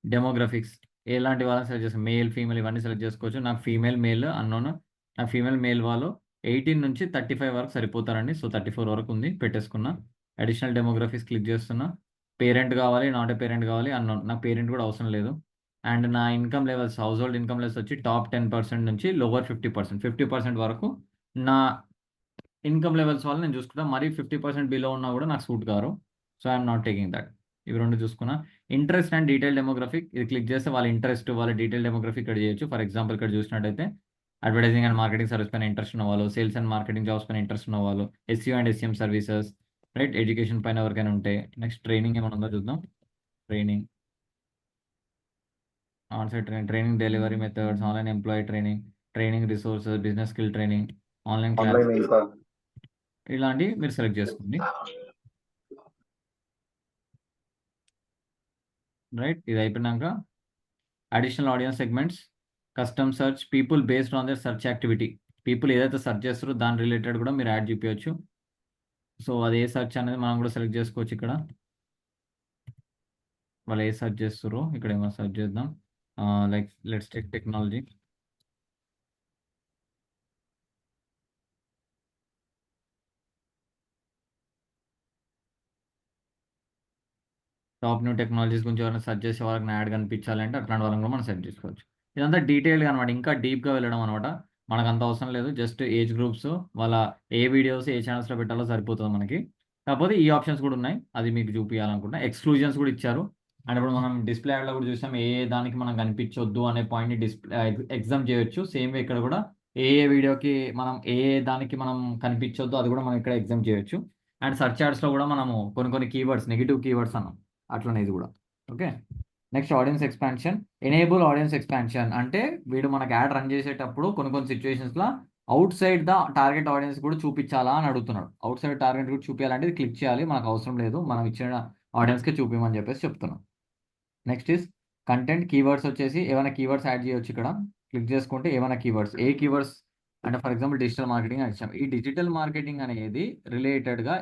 Speaker 1: Demographics ఎలాంటి వాళ్ళని సెలెక్ట్ చేస్తాం, మేల్ ఫీమేల్ ఇవన్నీ సెలెక్ట్ చేసుకోవచ్చు. నాకు ఫీమేల్ మేల్ అన్నోను, నాకు ఫీమేల్ మేల్ వాళ్ళు 18 నుంచి 35 వరకు సరిపోతారండి. సో 34 వరకు ఉంది, పెట్టేసుకున్నా. అడిషనల్ డెమోగ్రఫీస్ క్లిక్ చేస్తున్నా. పేరెంట్ కావాలి, నాట్ ఏ పేరెంట్ కావాలి, అన్నోన్. నాకు పేరెంట్ కూడా అవసరం లేదు. అండ్ నా income levels, house hold income levels వచ్చి టాప్ 10% నుంచి లోవర్ 50%. 50% వరకు నా ఇన్కమ్ లెవెల్స్ వాళ్ళు నేను చూసుకుంటాను. మరీ 50% బిలో ఉన్నా కూడా నాకు suit car. So I'm not taking that. ఇవి రెండు చూసుకున్నా. ఇంట్రెస్ట్ అండ్ డీటెయిల్ డెమోగ్రఫిక్, ఇది క్లిక్ చేస్తే వాళ్ళ ఇంట్రెస్ట్, వాళ్ళ డీటెయిల్ డెమోగ్రఫిక్ ఇక్కడ చేయొచ్చు. ఫర్ ఎగ్జాంపుల్ ఇక్కడ చూసినట్టయితే అడ్వర్టైజింగ్ అండ్ మార్కెటింగ్ సర్వీస్ పైన ఇంట్రెస్ట్ ఉన్న వాళ్ళు, సేల్స్ అండ్ మార్కెటింగ్ జాబ్స్ పైన ఇంట్రెస్ట్ ఉన్న వాళ్ళు, SU and SM services, right, education పైన ఎవరికైనా ఉంటే. నెక్స్ట్ ట్రైనింగ్ ఏమైనా ఉందో చూద్దాం. Training, onsite training, training delivery methods, online employee training, training resources, business skill training, online class, ఇలాంటివి మీరు సెలెక్ట్ చేసుకోండి. రైట్, ఇది అయిపోయినాక additional audience segments, custom search, people based on their search activity. People ఏదైతే search చేస్తారో దాని related కూడా మీరు యాడ్ చూపించవచ్చు. సో అది ఏ సెర్చ్ అనేది మనం కూడా సెలెక్ట్ చేసుకోవచ్చు. ఇక్కడ వాళ్ళు ఏ సెర్చ్ చేస్తారో ఇక్కడ ఏమైనా సెర్చ్ చేద్దాం. Like let's take technology. Top new technologies గురించి ఎవరైనా సెర్చ్ చేసే వాళ్ళకి యాడ్ కనిపించాలంటే అట్లాంటి వాళ్ళని కూడా మనం సెర్చ్ చేసుకోవచ్చు. ఇదంతా డీటెయిల్గా అనమాట, ఇంకా డీప్గా వెళ్ళడం అనమాట. మనకు అంత అవసరం లేదు, జస్ట్ ఏజ్ గ్రూప్స్, వాళ్ళ ఏ వీడియోస్ ఏ ఛానల్స్లో పెట్టాలో సరిపోతుంది మనకి. కాకపోతే ఈ ఆప్షన్స్ కూడా ఉన్నాయి, అది మీకు చూపించాలనుకుంటున్నా. ఎక్స్క్లూజన్స్ కూడా ఇచ్చారు. అండ్ ఇప్పుడు మనం డిస్ప్లే యాడ్లో కూడా చూసాం, ఏ దానికి మనం కనిపించొద్దు అనే పాయింట్ని డిస్ప్లే ఎగ్జామ్ చేయొచ్చు. సేమ్ వే ఇక్కడ కూడా ఏ వీడియోకి మనం దానికి మనం కనిపించొద్దు అది కూడా మనం ఇక్కడ ఎగ్జామ్ చేయొచ్చు. అండ్ సర్చ్ యాడ్స్లో కూడా మనము కొన్ని కీవర్డ్స్, నెగిటివ్ కీవర్డ్స్ అన్నాం, అట్లనే ఇది కూడా. Okay, next audience expansion. Enable audience expansion అంటే వీడు మనకి యాడ్ రన్ చేసేటప్పుడు కొన్ని సిచ్యువేషన్స్లో out side the target audience కూడా చూపించాలా అని అడుగుతున్నాడు. అవుట్ సైడ్ టార్గెట్ కూడా చూపించాలంటే ఇది క్లిక్ చేయాలి, మనకు అవసరం లేదు, మనం ఇచ్చిన ఆడియన్స్కి చూపించమని చెప్పేసి చెప్తున్నాం. Next is content. కీవర్డ్స్ వచ్చేసి ఏమైనా కీవర్డ్స్ యాడ్ చేయొచ్చు. ఇక్కడ క్లిక్ చేసుకుంటే ఏమైనా కీవర్డ్స్, ఏ కీవర్డ్స్ అంటే ఫర్ ఎగ్జాంపుల్ డిజిటల్ మార్కెటింగ్ అని ఇచ్చాం. ఈ డిజిటల్ మార్కెటింగ్ అనేది రిలేటెడ్గా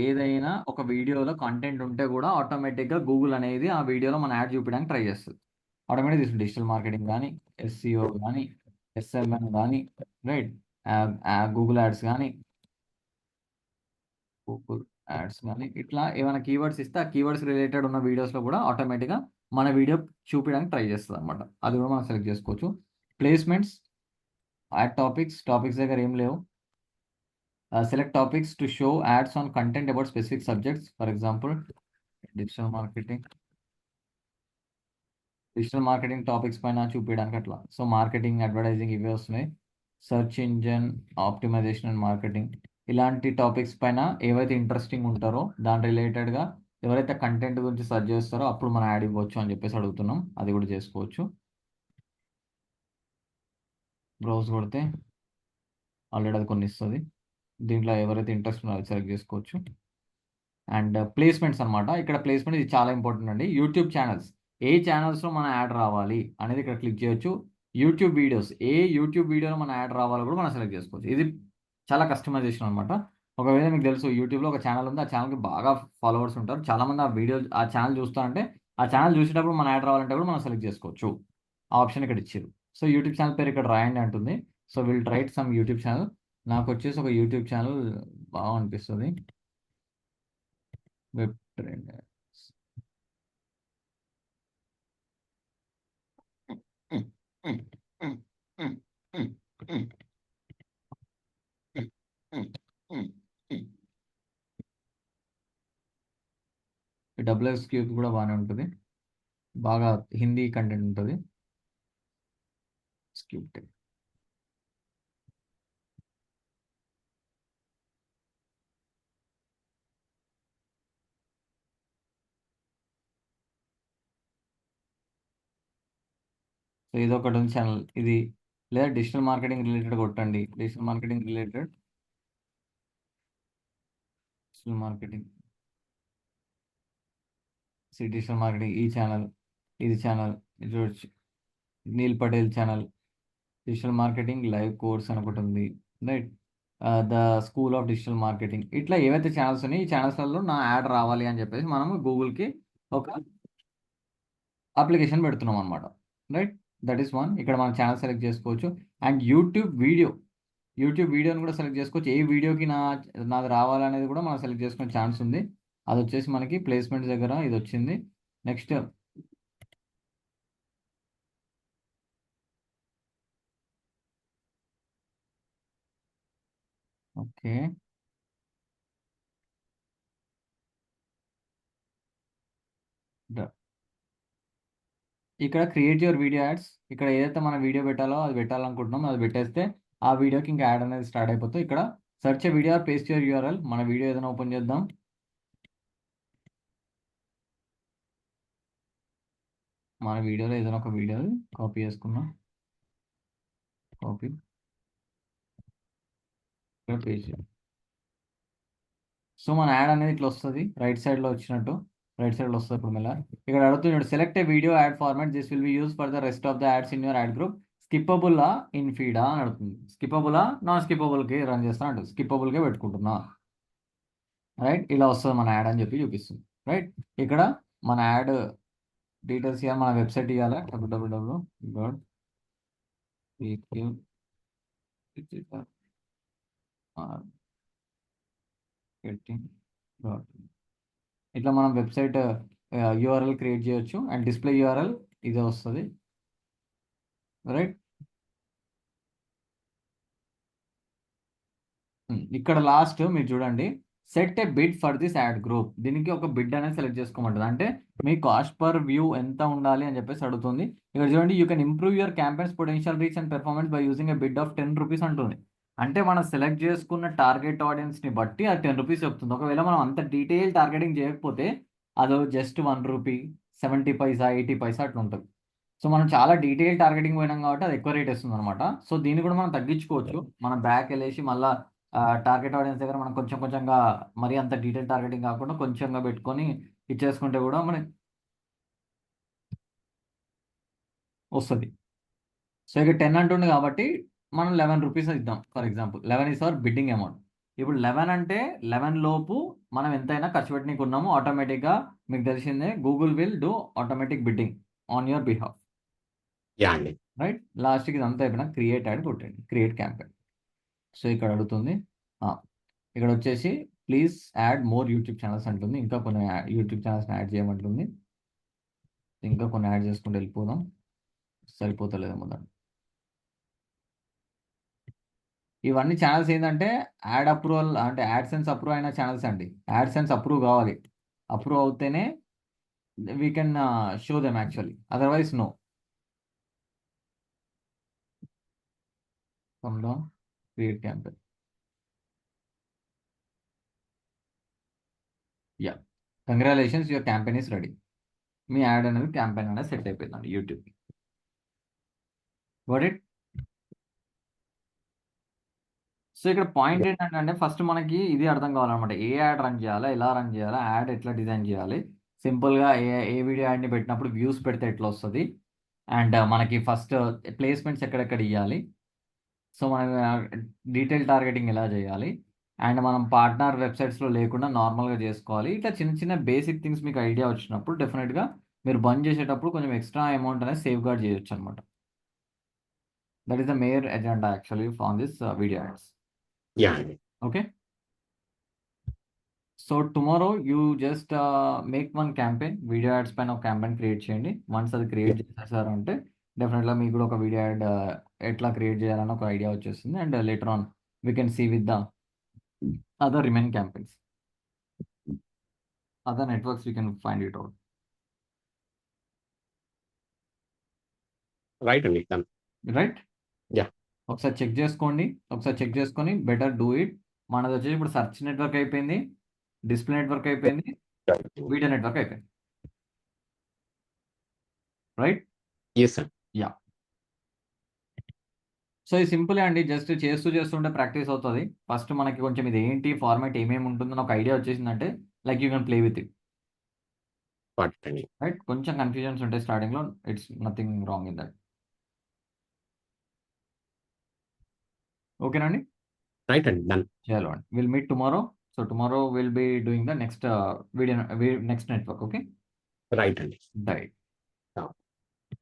Speaker 1: ఏదైనా ఒక వీడియోలో కంటెంట్ ఉంటే కూడా ఆటోమేటిక్గా గూగుల్ అనేది ఆ వీడియోలో మన యాడ్ చూపించడానికి ట్రై చేస్తుంది. ఆటోమేటిక్ డిజిటల్ మార్కెటింగ్ కానీ, ఎస్సీఓ కానీ, ఎస్ఎంఎం కానీ, రైట్, గూగుల్ యాడ్స్ కానీ, ఇట్లా ఏమైనా కీవర్డ్స్ ఇస్తే ఆ కీవర్డ్స్ రిలేటెడ్ ఉన్న వీడియోస్లో కూడా ఆటోమేటిక్గా మన వీడియో చూపించడానికి ట్రై చేస్తుంది అనమాట. అది కూడా మనం సెలెక్ట్ చేసుకోవచ్చు. ప్లేస్మెంట్స్, యాడ్ టాపిక్స్ దగ్గర ఏం లేవు. Select topics to show ads on content about specific subjects. For example, digital marketing topics పైన చూపించడానికి అట్లా. సో మార్కెటింగ్, అడ్వర్టైజింగ్ ఇవే వస్తున్నాయి. Search engine optimization and marketing, ఇలాంటి టాపిక్స్ పైన ఏవైతే ఇంట్రెస్టింగ్ ఉంటారో దాని రిలేటెడ్గా ఎవరైతే కంటెంట్ గురించి సెర్చ్ చేస్తారో అప్పుడు మనం యాడ్ ఇవ్వచ్చు అని చెప్పేసి అడుగుతున్నాం. అది కూడా చేసుకోవచ్చు. బ్రౌజ్ కొడితే ఆల్రెడీ అది కొన్ని ఇస్తుంది. దీంట్లో ఎవరైతే ఇంట్రెస్ట్ ఉన్నారో సెలెక్ట్ చేసుకోవచ్చు. అండ్ ప్లేస్మెంట్స్ అనమాట. ఇక్కడ ప్లేస్మెంట్ ఇది చాలా ఇంపార్టెంట్ అండి. యూట్యూబ్ ఛానల్స్, ఏ ఛానల్స్లో మన యాడ్ రావాలి అనేది ఇక్కడ క్లిక్ చేయొచ్చు. యూట్యూబ్ వీడియోస్, ఏ యూట్యూబ్ వీడియోలో మన యాడ్ రావాలో కూడా మనం సెలెక్ట్ చేసుకోవచ్చు. ఇది చాలా కస్టమైజేషన్ అనమాట. ఒకవేళ మీకు తెలుసు యూట్యూబ్లో ఒక ఛానల్ ఉంది, ఆ ఛానల్కి బాగా ఫాలోవర్స్ ఉంటారు, చాలామంది ఆ ఛానల్ చూస్తారంటే ఆ ఛానల్ చూసేటప్పుడు మన యాడ్ రావాలంటే కూడా మనం సెలెక్ట్ చేసుకోవచ్చు. ఆ ఆప్షన్ ఇక్కడ ఇచ్చారు. సో యూట్యూబ్ ఛానల్ పేరు ఇక్కడ రాయండి అంటుంది. So will write some YouTube channel. నాకు వచ్చేసి ఒక యూట్యూబ్ ఛానల్ బాగా అనిపిస్తుంది, వెబ్ ట్రెండ్. WXQ కూడా బాగానే ఉంటుంది, బాగా హిందీ కంటెంట్ ఉంటుంది. స్క్రిప్ట్ సో ఇది ఒకటి ఉంది ఛానల్ ఇది, లేదా డిజిటల్ మార్కెటింగ్ రిలేటెడ్ కొట్టండి. Digital marketing related, digital marketing, digital marketing ఈ ఛానల్, ఇది ఛానల్, ఇది చూడొచ్చు. Neil Patel channel, digital marketing live course అని ఒకటి ఉంది, right. The school of digital marketing. ఇట్లా ఏవైతే ఛానల్స్ ఉన్నాయో ఈ ఛానల్స్లలో నా యాడ్ రావాలి అని చెప్పేసి మనము గూగుల్కి ఒక అప్లికేషన్ పెడుతున్నాం అనమాట, రైట్. That is one. ఇక్కడ మనం ఛానల్ సెలెక్ట్ చేసుకోవచ్చు. అండ్ యూట్యూబ్ వీడియోని కూడా సెలెక్ట్ చేసుకోవచ్చు. ఏ వీడియోకి నాది రావాలనేది కూడా మనం సెలెక్ట్ చేసుకునే ఛాన్స్ ఉంది. అది వచ్చేసి మనకి ప్లేస్మెంట్స్ దగ్గర ఇది వచ్చింది. నెక్స్ట్ ఓకే, ఇక్కడ క్రియేట్ యువర్ వీడియో యాడ్స్. ఇక్కడ ఏదైతే మనం వీడియో పెట్టాలో అది పెట్టాలనుకుంటున్నాం అది పెట్టేస్తే ఆ వీడియోకి ఇంకా యాడ్ అనేది స్టార్ట్ అయిపోతుంది. ఇక్కడ search video or paste your URL. మన వీడియో ఏదైనా ఓపెన్ చేద్దాం. మన వీడియోలో ఏదైనా ఒక వీడియో కాపీ చేసుకున్నాం, కాపీ ఇక్కడ పేస్ట్. సో మన యాడ్ అనేది ఇట్లా వస్తుంది, రైట్ సైడ్లో వచ్చినట్టు, రైట్ సైడ్లో వస్తుంది. ఇప్పుడు మళ్ళీ ఇక్కడ అడుగుతున్నాడు select a video ad format, this will be use for the rest of the ads in your ad group. స్కిప్పబుల్లా ఇన్ ఫీడా అని అడుగుతుంది. స్కిప్పబుల్లా నాన్ స్కిప్పబుల్కి రన్ చేస్తున్నా అంటే స్కిప్పబుల్కే పెట్టుకుంటున్నా, రైట్. ఇలా వస్తుంది మన యాడ్ అని చెప్పి చూపిస్తుంది, రైట్. ఇక్కడ మన యాడ్ డీటెయిల్స్ ఇవ్వాలి, మన వెబ్సైట్ ఇవ్వాలి, www.pq. ఇట్లా మనం వెబ్సైట్ యూఆర్ఎల్ క్రియేట్ చేయొచ్చు. అండ్ డిస్ప్లే యూఆర్ఎల్ ఇదే వస్తుంది, రైట్. ఇక్కడ లాస్ట్ మీరు చూడండి, set a bid for this ad group. దీనికి ఒక బిడ్ అనేది సెలెక్ట్ చేసుకోమంటుంది. అంటే మీ కాస్ట్ పర్ వ్యూ ఎంత ఉండాలి అని చెప్పేసి అడుగుతుంది. ఇక్కడ చూడండి, you can improve your campaigns potential reach and performance by using a bid of 10 rupees అంటుంది. అంటే మనం సెలెక్ట్ చేసుకున్న టార్గెట్ ఆడియన్స్ని బట్టి అది 10 రూపీస్ చెప్తుంది. ఒకవేళ మనం అంత డీటెయిల్ టార్గెటింగ్ చేయకపోతే అది జస్ట్ 1 రూపీ 70 పైసా 80 పైసా అట్లా ఉంటుంది. సో మనం చాలా డీటెయిల్ టార్గెటింగ్ పోయినాం కాబట్టి అది ఎక్కువ రేట్ ఇస్తుంది అనమాట. సో దీన్ని కూడా మనం తగ్గించుకోవచ్చు. మనం బ్యాక్ వెళ్ళేసి మళ్ళీ టార్గెట్ ఆడియన్స్ దగ్గర మనం కొంచెంగా మరి అంత డీటెయిల్ టార్గెటింగ్ కాకుండా కొంచెంగా పెట్టుకొని ఇచ్చేసుకుంటే కూడా మనకి వస్తుంది. సో ఇక 10 అంటుంది కాబట్టి మనం 11 రూపీస్ ఇద్దాం. For example 11 is our bidding amount. ఇప్పుడు 11 అంటే 11 లోపు మనం ఎంతైనా ఖర్చు పెట్టడానికి ఉన్నాము, ఆటోమేటిక్గా మీకు తెలిసిందే Google will do automatic bidding on your behalf,
Speaker 2: అండి.
Speaker 1: రైట్. లాస్ట్కి ఇదంతా అయిపోయినా క్రియేట్ యాడ్ కొట్టండి, క్రియేట్ క్యాంపెయిన్. సో ఇక్కడ అడుగుతుంది, ఇక్కడ వచ్చేసి please add more YouTube channels అంటుంది. ఇంకా కొన్ని యూట్యూబ్ ఛానల్స్ని యాడ్ చేయమంటుంది. ఇంకా కొన్ని యాడ్ చేసుకుంటూ వెళ్ళిపోదాం. సరిపోతలేదేమో దాన్ని. ఇవన్నీ ఛానల్స్ ఏంటంటే యాడ్ అప్రూవల్, అంటే యాడ్సెన్స్ అప్రూవ్ అయిన ఛానల్స్ అండి. యాడ్సెన్స్ అప్రూవ్ కావాలి, అప్రూవ్ అవుతేనే we can show them actually, otherwise no. Come down, create campaign. Yeah, congratulations, your campaign is ready. మీ యాడ్ అనేది క్యాంపెయిన్ అనేది సెట్ అయిపోయిందండి యూట్యూబ్కి. What it. సో ఇక్కడ పాయింట్ ఏంటంటే ఫస్ట్ మనకి ఇది అర్థం కావాలన్నమాట. ఏ యాడ్ రన్ చేయాలా, ఎలా రన్ చేయాలా, యాడ్ ఎట్లా డిజైన్ చేయాలి. సింపుల్గా ఏ వీడియో యాడ్ని పెట్టినప్పుడు వ్యూస్ పెడితే ఎట్లా వస్తుంది, అండ్ మనకి ఫస్ట్ ప్లేస్మెంట్స్ ఎక్కడెక్కడ ఇవ్వాలి, సో మనం డీటెయిల్ టార్గెటింగ్ ఎలా చేయాలి, అండ్ మనం పార్ట్నర్ వెబ్సైట్స్లో లేకుండా నార్మల్గా చేసుకోవాలి. ఇట్లా చిన్న చిన్న బేసిక్ థింగ్స్ మీకు ఐడియా వచ్చినప్పుడు డెఫినెట్గా మీరు బంద్ చేసేటప్పుడు కొంచెం ఎక్స్ట్రా అమౌంట్ అనేది సేఫ్ గార్డ్ చేయొచ్చు అనమాట. That is the main agenda actually on this video ads.
Speaker 2: Yeah.
Speaker 1: Okay. So tomorrow you just make one campaign, video ads పైన ఒక campaign క్రియేట్ చేయండి. వన్స్ అది క్రియేట్ చేసేసారంటే డెఫినెట్గా మీకు కూడా ఒక వీడియో యాడ్ ఎట్లా క్రియేట్ చేయాలని ఒక ఐడియా వచ్చేస్తుంది. And later on we can see with the other remaining campaigns, other networks we can find it out.
Speaker 2: Right అండి. Done.
Speaker 1: రైట్.
Speaker 2: Yeah.
Speaker 1: ఒకసారి చెక్ చేసుకోండి, బెటర్ డూ ఇట్. మనది వచ్చేసి ఇప్పుడు సెర్చ్ నెట్వర్క్ అయిపోయింది, డిస్ప్లే నెట్వర్క్ అయిపోయింది, వీడియో నెట్వర్క్ అయిపోయింది. రైట్.
Speaker 2: Yes, sir.
Speaker 1: సో ఇది సింపుల్ అండి, జస్ట్ చేస్తుంటే ప్రాక్టీస్ అవుతుంది. ఫస్ట్ మనకి కొంచెం ఇది ఏంటి ఫార్మాట్ ఏమేమి ఉంటుందని ఒక ఐడియా వచ్చేసిందంటే like you can play with it.
Speaker 2: Got it అండి.
Speaker 1: రైట్. కొంచెం కన్ఫ్యూజన్స్ ఉంటాయి స్టార్టింగ్లో, it's nothing wrong in that. ఓకేనండి.
Speaker 2: రైట్ అండి. Done.
Speaker 1: చలో అండి, will meet tomorrow. So tomorrow will be doing the next video next network. Okay.
Speaker 2: Right అండి.
Speaker 1: Right.